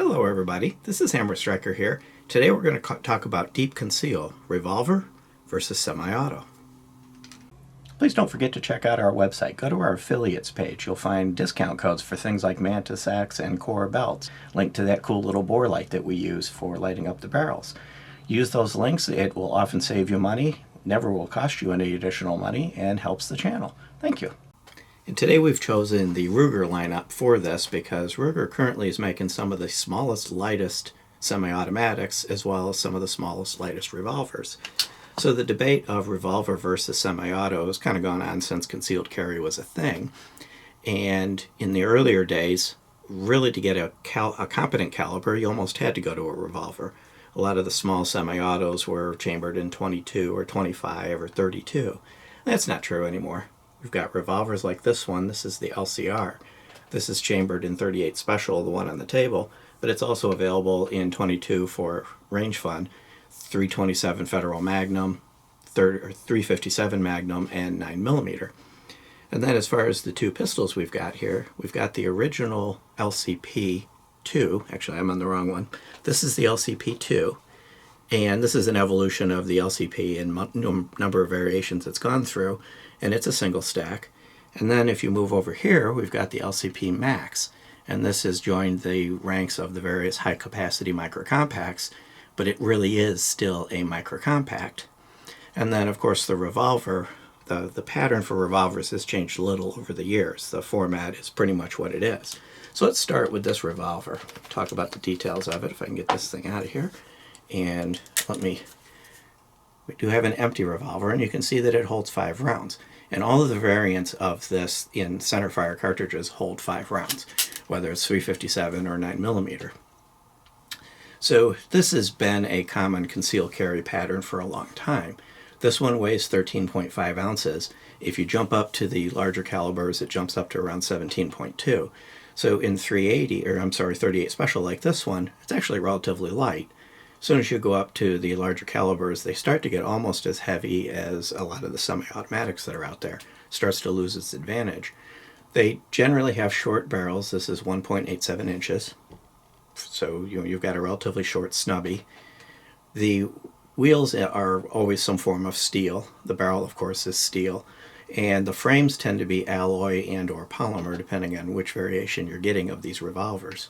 Hello everybody, this is Hammer Striker here. Today we're going to talk about deep conceal, revolver versus semi-auto. Please don't forget to check out our website. Go to our affiliates page. You'll find discount codes for things like Mantis Axe and Core belts. Link to that cool little bore light that we use for lighting up the barrels. Use those links. It will often save you money, never will cost you any additional money, and helps the channel. Thank you. And today we've chosen the Ruger lineup for this because Ruger currently is making some of the smallest, lightest semi-automatics as well as some of the smallest, lightest revolvers. So the debate of revolver versus semi-auto has kind of gone on since concealed carry was a thing. And in the earlier days, really to get a competent caliber, you almost had to go to a revolver. A lot of the small semi-autos were chambered in 22 or 25 or 32. That's not true anymore. We've got revolvers like this one. This is the LCR. This is chambered in 38 Special, the one on the table, but it's also available in 22 for range fun, 327 Federal Magnum, 357 Magnum, and 9mm. And then as far as the two pistols we've got here, we've got the original LCP II. Actually, I'm on the wrong one. This is the LCP II, and this is an evolution of the LCP in number of variations it's gone through. And it's a single stack. And then if you move over here, we've got the LCP Max, and this has joined the ranks of the various high capacity micro compacts, but it really is still a micro compact. And then of course the revolver, the pattern for revolvers has changed a little over the years. The format is pretty much what it is. So let's start with this revolver, talk about the details of it if I can get this thing out of here. And we do have an empty revolver, and you can see that it holds 5 rounds. And all of the variants of this in centerfire cartridges hold 5 rounds, whether it's 357 or 9mm. So this has been a common concealed carry pattern for a long time. This one weighs 13.5 ounces. If you jump up to the larger calibers, it jumps up to around 17.2. So in 38 Special like this one, it's actually relatively light. As soon as you go up to the larger calibers, they start to get almost as heavy as a lot of the semi-automatics that are out there. It starts to lose its advantage. They generally have short barrels. This is 1.87 inches. So you've got a relatively short snubby. The wheels are always some form of steel. The barrel, of course, is steel. And the frames tend to be alloy and or polymer, depending on which variation you're getting of these revolvers.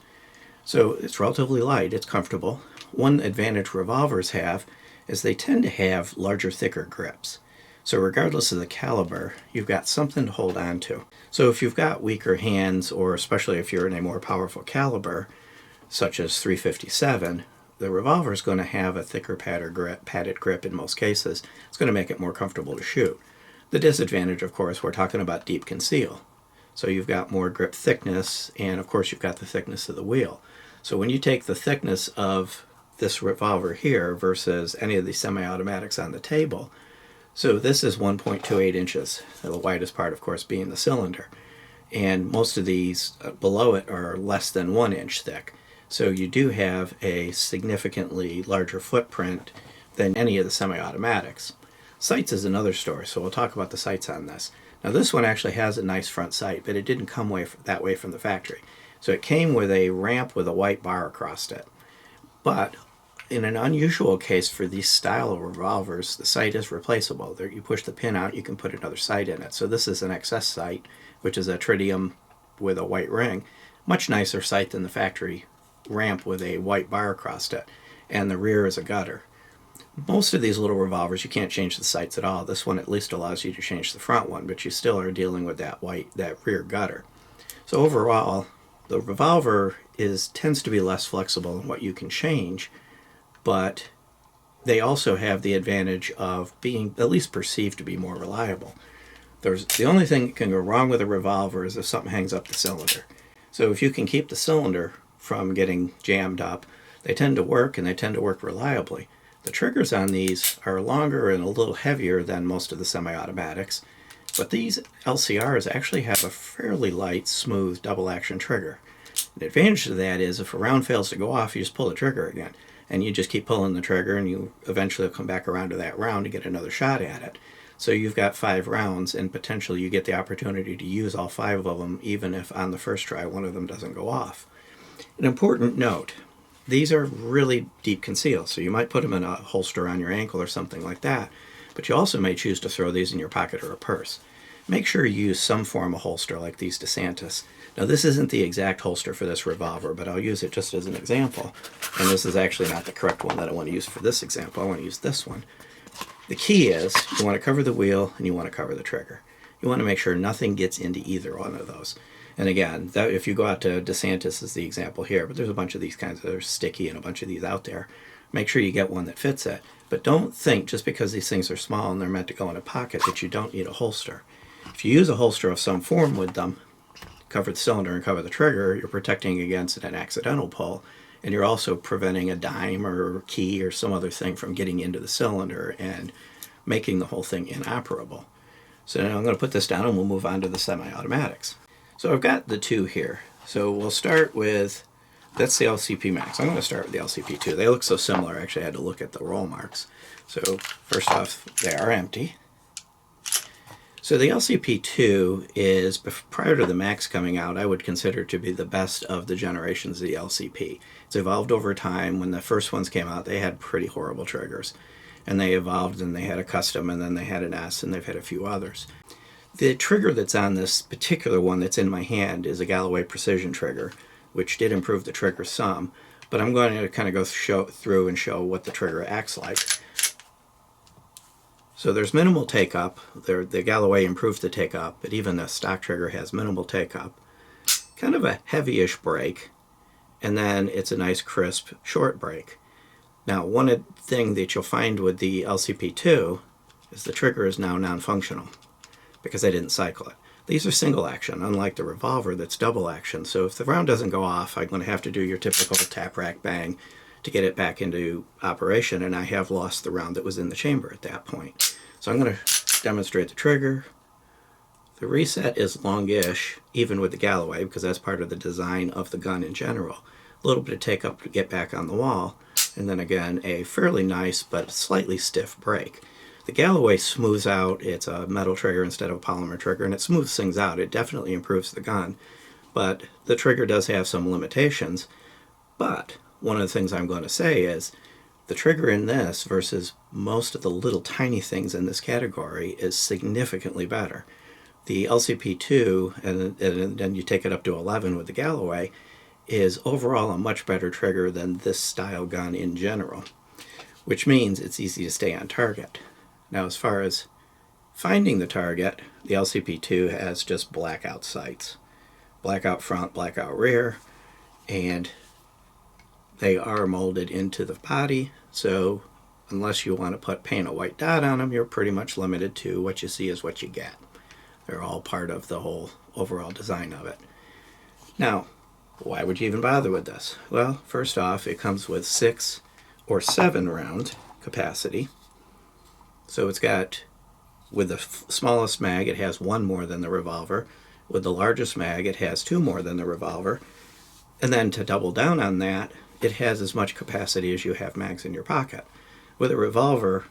So it's relatively light, it's comfortable. One advantage revolvers have is they tend to have larger, thicker grips. So regardless of the caliber, you've got something to hold on to. So if you've got weaker hands, or especially if you're in a more powerful caliber, such as 357, the revolver is going to have a thicker padded grip in most cases. It's going to make it more comfortable to shoot. The disadvantage, of course, we're talking about deep conceal. So you've got more grip thickness, and of course you've got the thickness of the wheel. So when you take the thickness of this revolver here versus any of the semi-automatics on the table, so this is 1.28 inches, the widest part of course being the cylinder, and most of these below it are less than 1 inch thick. So you do have a significantly larger footprint than any of the semi-automatics. Sights is another story, so we'll talk about the sights on this. Now this one actually has a nice front sight, but it didn't come that way from the factory. So it came with a ramp with a white bar across it. But in an unusual case for these style of revolvers, the sight is replaceable. You push the pin out, you can put another sight in it. So this is an XS sight, which is a tritium with a white ring. Much nicer sight than the factory ramp with a white bar across it. And the rear is a gutter. Most of these little revolvers, you can't change the sights at all. This one at least allows you to change the front one, but you still are dealing with that rear gutter. So overall, the revolver tends to be less flexible in what you can change, but they also have the advantage of being at least perceived to be more reliable. The only thing that can go wrong with a revolver is if something hangs up the cylinder. So if you can keep the cylinder from getting jammed up, they tend to work, and they tend to work reliably. The triggers on these are longer and a little heavier than most of the semi-automatics, but these LCRs actually have a fairly light, smooth double-action trigger. The advantage of that is if a round fails to go off, you just pull the trigger again, and you just keep pulling the trigger, and you eventually come back around to that round to get another shot at it. So you've got 5 rounds, and potentially you get the opportunity to use all 5 of them, even if on the first try one of them doesn't go off. An important note, these are really deep conceal, so you might put them in a holster on your ankle or something like that, but you also may choose to throw these in your pocket or a purse. Make sure you use some form of holster like these DeSantis. Now this isn't the exact holster for this Revolver, but I'll use it just as an example. And this is actually not the correct one that I want to use for this example. I want to use this one. The key is you want to cover the wheel and you want to cover the trigger. You want to make sure nothing gets into either one of those. And again, if you go out to DeSantis is the example here, but there's a bunch of these kinds that are sticky and a bunch of these out there. Make sure you get one that fits it. But don't think just because these things are small and they're meant to go in a pocket that you don't need a holster. If you use a holster of some form with them, cover the cylinder and cover the trigger, you're protecting against an accidental pull, and you're also preventing a dime or key or some other thing from getting into the cylinder and making the whole thing inoperable. So now I'm going to put this down and we'll move on to the semi-automatics. So I've got the two here. So we'll start with, that's the LCP Max. I'm going to start with the LCP II. They look so similar, actually I had to look at the roll marks. So first off, they are empty. So the LCP II is, prior to the Max coming out, I would consider to be the best of the generations of the LCP. It's evolved over time. When the first ones came out, they had pretty horrible triggers. And they evolved and they had a custom and then they had an S and they've had a few others. The trigger that's on this particular one that's in my hand is a Galloway Precision trigger, which did improve the trigger some, but I'm going to kind of go through and show what the trigger acts like. So there's minimal take-up. The Galloway improved the take-up, but even the stock trigger has minimal take-up. Kind of a heavy-ish break, and then it's a nice crisp short break. Now, one thing that you'll find with the LCP II is the trigger is now non-functional because I didn't cycle it. These are single action, unlike the Revolver that's double action. So if the round doesn't go off, I'm going to have to do your typical tap, rack, bang to get it back into operation, and I have lost the round that was in the chamber at that point. So I'm going to demonstrate the trigger. The reset is longish, even with the Galloway, because that's part of the design of the gun in general. A little bit of take up to get back on the wall, and then again a fairly nice but slightly stiff break. The Galloway smooths out. It's a metal trigger instead of a polymer trigger, and it smooths things out. It definitely improves the gun, but the trigger does have some limitations. But one of the things I'm going to say is the trigger in this versus most of the little tiny things in this category is significantly better. The LCP II, and then you take it up to 11 with the Galloway, is overall a much better trigger than this style gun in general, which means it's easy to stay on target. Now, as far as finding the target, the LCP II has just blackout sights. Blackout front, blackout rear, and they are molded into the body, so unless you want to paint a white dot on them, you're pretty much limited to what you see is what you get. They're all part of the whole overall design of it. Now, why would you even bother with this? Well, first off, it comes with 6 or 7 round capacity. So it's got, with the smallest mag, it has 1 more than the Revolver. With the largest mag, it has 2 more than the Revolver. And then to double down on that, it has as much capacity as you have mags in your pocket. With a Revolver,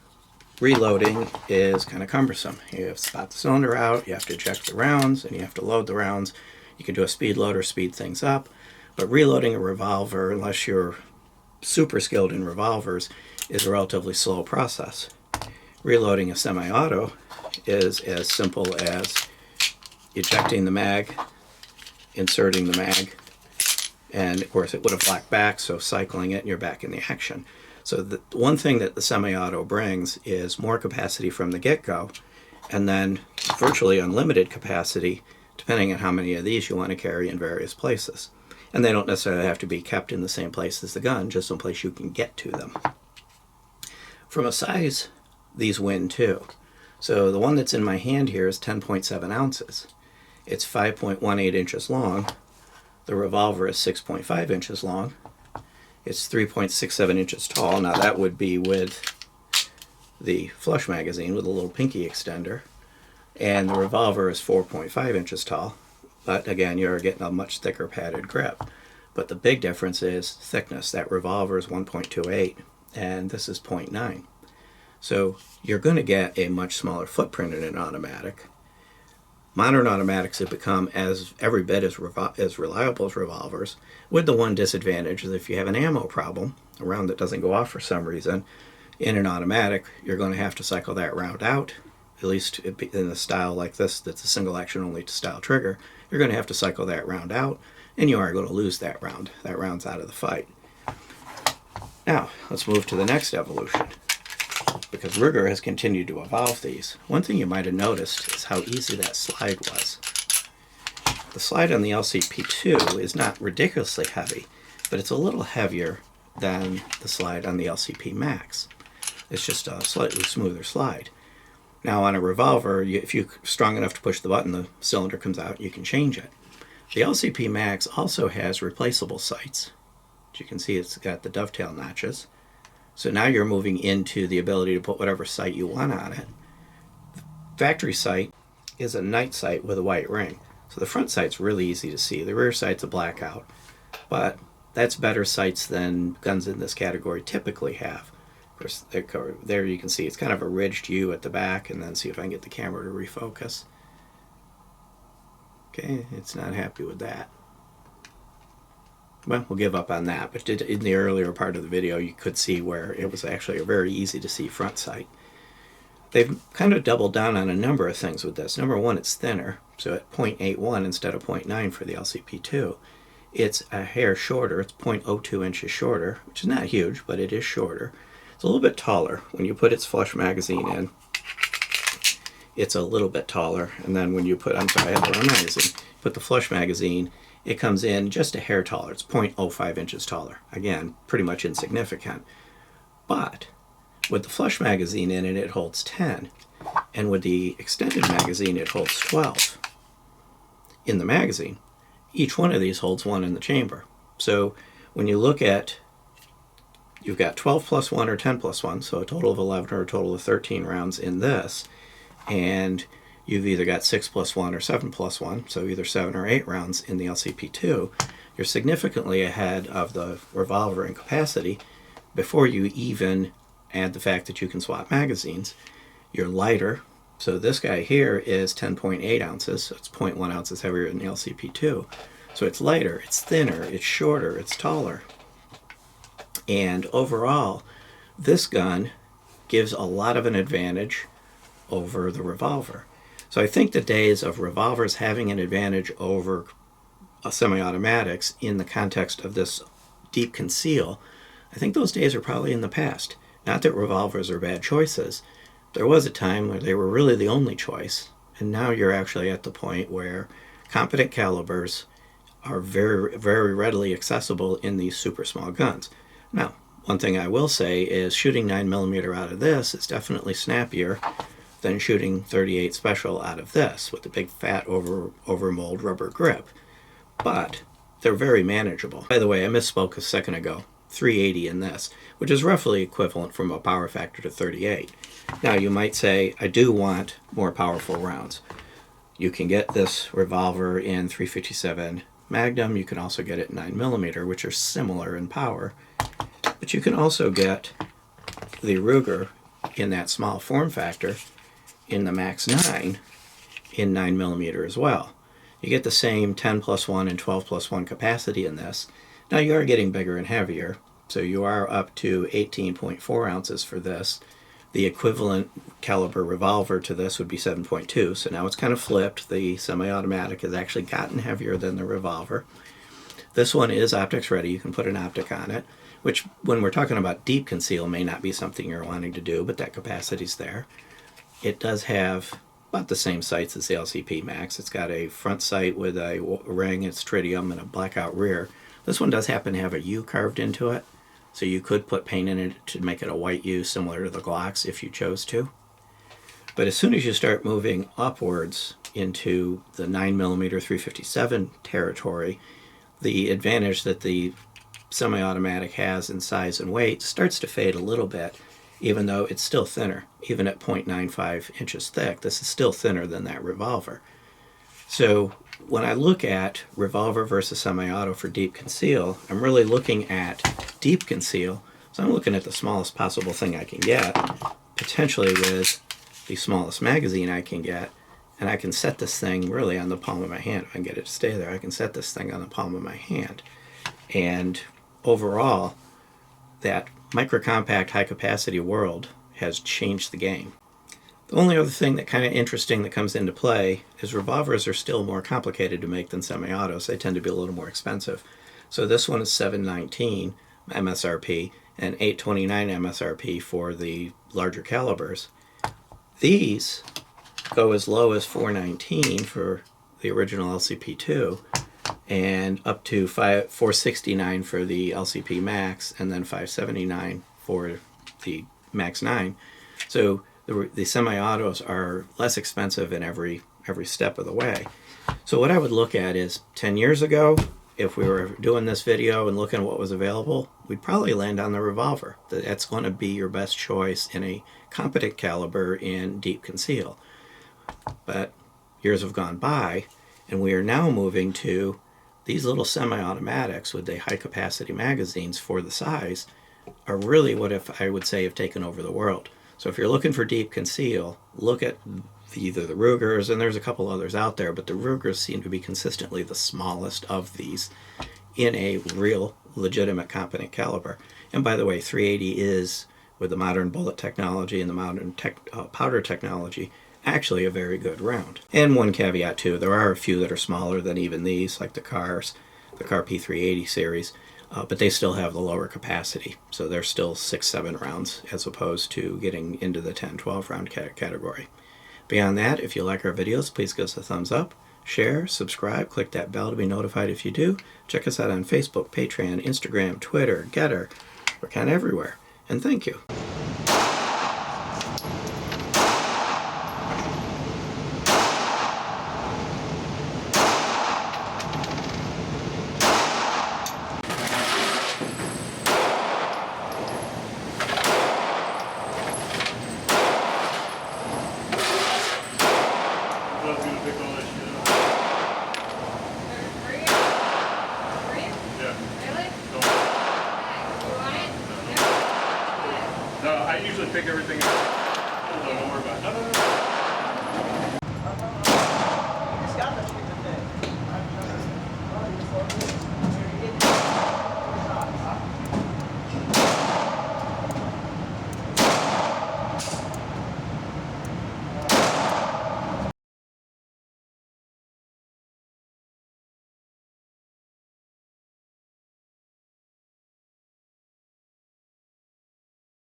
reloading is kind of cumbersome. You have to spot the cylinder out, you have to eject the rounds, and you have to load the rounds. You can do a speed load or speed things up, but reloading a Revolver, unless you're super skilled in revolvers, is a relatively slow process. Reloading a semi-auto is as simple as ejecting the mag, inserting the mag, and of course it would have blacked back, so cycling it and you're back in the action. So the one thing that the semi-auto brings is more capacity from the get-go, and then virtually unlimited capacity depending on how many of these you want to carry in various places. And they don't necessarily have to be kept in the same place as the gun, just someplace you can get to them. From a size, these win too. So the one that's in my hand here is 10.7 ounces. It's 5.18 inches long. The Revolver is 6.5 inches long. It's 3.67 inches tall. Now that would be with the flush magazine with a little pinky extender. And the Revolver is 4.5 inches tall. But again, you're getting a much thicker padded grip. But the big difference is thickness. That Revolver is 1.28 and this is 0.9. So you're going to get a much smaller footprint in an automatic. Modern automatics have become every bit as reliable as revolvers, with the one disadvantage is if you have an ammo problem, a round that doesn't go off for some reason, in an automatic, you're going to have to cycle that round out. At least in a style like this, that's a single action only style trigger, you're going to have to cycle that round out, and you are going to lose that round. That round's out of the fight. Now, let's move to the next evolution, because Ruger has continued to evolve these. One thing you might have noticed is how easy that slide was. The slide on the LCP II is not ridiculously heavy, but it's a little heavier than the slide on the LCP Max. It's just a slightly smoother slide. Now on a revolver, if you're strong enough to push the button, the cylinder comes out, you can change it. The LCP Max also has replaceable sights. As you can see, it's got the dovetail notches. So now you're moving into the ability to put whatever sight you want on it. The factory sight is a night sight with a white ring. So the front sight's really easy to see. The rear sight's a blackout. But that's better sights than guns in this category typically have. Of course, there you can see it's kind of a ridged U at the back, and then see if I can get the camera to refocus. Okay, it's not happy with that. Well, we'll give up on that, but in the earlier part of the video you could see where it was actually a very easy to see front sight. They've kind of doubled down on a number of things with this. Number one, it's thinner, so at 0.81 instead of 0.9 for the LCP II. It's a hair shorter, it's 0.02 inches shorter, which is not huge, but it is shorter. It's a little bit taller. When you put its flush magazine in, it's a little bit taller, and then when you put, I have the wrong magazine, put the flush magazine, it comes in just a hair taller. It's 0.05 inches taller. Again, pretty much insignificant. But with the flush magazine in it, it holds 10. And with the extended magazine, it holds 12 in the magazine. Each one of these holds 1 in the chamber. So when you look at, you've got 12 plus 1 or 10 plus 1, so a total of 11 or a total of 13 rounds in this. And you've either got 6 plus 1 or 7 plus 1, so either 7 or 8 rounds in the LCP II. You're significantly ahead of the revolver in capacity before you even add the fact that you can swap magazines. You're lighter, so this guy here is 10.8 ounces, so it's 0.1 ounces heavier than the LCP II. So it's lighter, it's thinner, it's shorter, it's taller. And overall, this gun gives a lot of an advantage over the revolver. So I think the days of revolvers having an advantage over semi-automatics in the context of this deep conceal, I think those days are probably in the past. Not that revolvers are bad choices. There was a time where they were really the only choice, and now you're actually at the point where competent calibers are very, very readily accessible in these super small guns. Now, one thing I will say is shooting 9mm out of this is definitely snappier than shooting 38 Special out of this with the big fat overmold rubber grip. But they're very manageable. By the way, I misspoke a second ago. 380 in this, which is roughly equivalent from a power factor to 38. Now you might say, I do want more powerful rounds. You can get this revolver in 357 Magnum. You can also get it 9mm, which are similar in power. But you can also get the Ruger in that small form factor in the Max 9 in 9mm as well. You get the same 10 plus 1 and 12 plus 1 capacity in this. Now you are getting bigger and heavier, so you are up to 18.4 ounces for this. The equivalent caliber revolver to this would be 7.2, so now it's kind of flipped. The semi-automatic has actually gotten heavier than the revolver. This one is optics ready. You can put an optic on it, which when we're talking about deep conceal may not be something you're wanting to do, but that capacity's there. It does have about the same sights as the LCP Max. It's got a front sight with a ring, it's tritium, and a blackout rear. This one does happen to have a U carved into it, so you could put paint in it to make it a white U similar to the Glocks if you chose to. But as soon as you start moving upwards into the 9mm 357 territory, the advantage that the semi-automatic has in size and weight starts to fade a little bit, even though it's still thinner. Even at 0.95 inches thick, this is still thinner than that revolver. So when I look at revolver versus semi-auto for deep conceal, I'm really looking at deep conceal. So I'm looking at the smallest possible thing I can get, potentially with the smallest magazine I can get, And I can set this thing really on the palm of my hand. If I can get it to stay there, I can set this thing on the palm of my hand. And overall, that micro-compact, high-capacity world has changed the game. The only other thing that kind of interesting that comes into play is revolvers are still more complicated to make than semi-autos. They tend to be a little more expensive. So this one is $719 MSRP and $829 MSRP for the larger calibers. These go as low as $419 for the original LCP II and up to $469 for the LCP Max and then $579 for the Max 9. So the semi-autos are less expensive in every step of the way. So what I would look at is 10 years ago, if we were doing this video and looking at what was available, we'd probably land on the Revolver. That's going to be your best choice in a competent caliber in deep conceal. But years have gone by, and we are now moving to these little semi-automatics with the high-capacity magazines for the size are really what I would say have taken over the world. So if you're looking for deep conceal, look at either the Rugers, and there's a couple others out there, but the Rugers seem to be consistently the smallest of these in a real, legitimate, competent caliber. And by the way, 380 is, with the modern bullet technology and the modern powder technology, actually a very good round. And one caveat too, there are a few that are smaller than even these, like the Car P380 series, but they still have the lower capacity. So they're still 6-7 rounds as opposed to getting into the 10-12 round category. Beyond that, if you like our videos, please give us a thumbs up, share, subscribe, click that bell to be notified if you do. Check us out on Facebook, Patreon, Instagram, Twitter, Getter. We're kind of everywhere. And thank you. I usually pick everything up.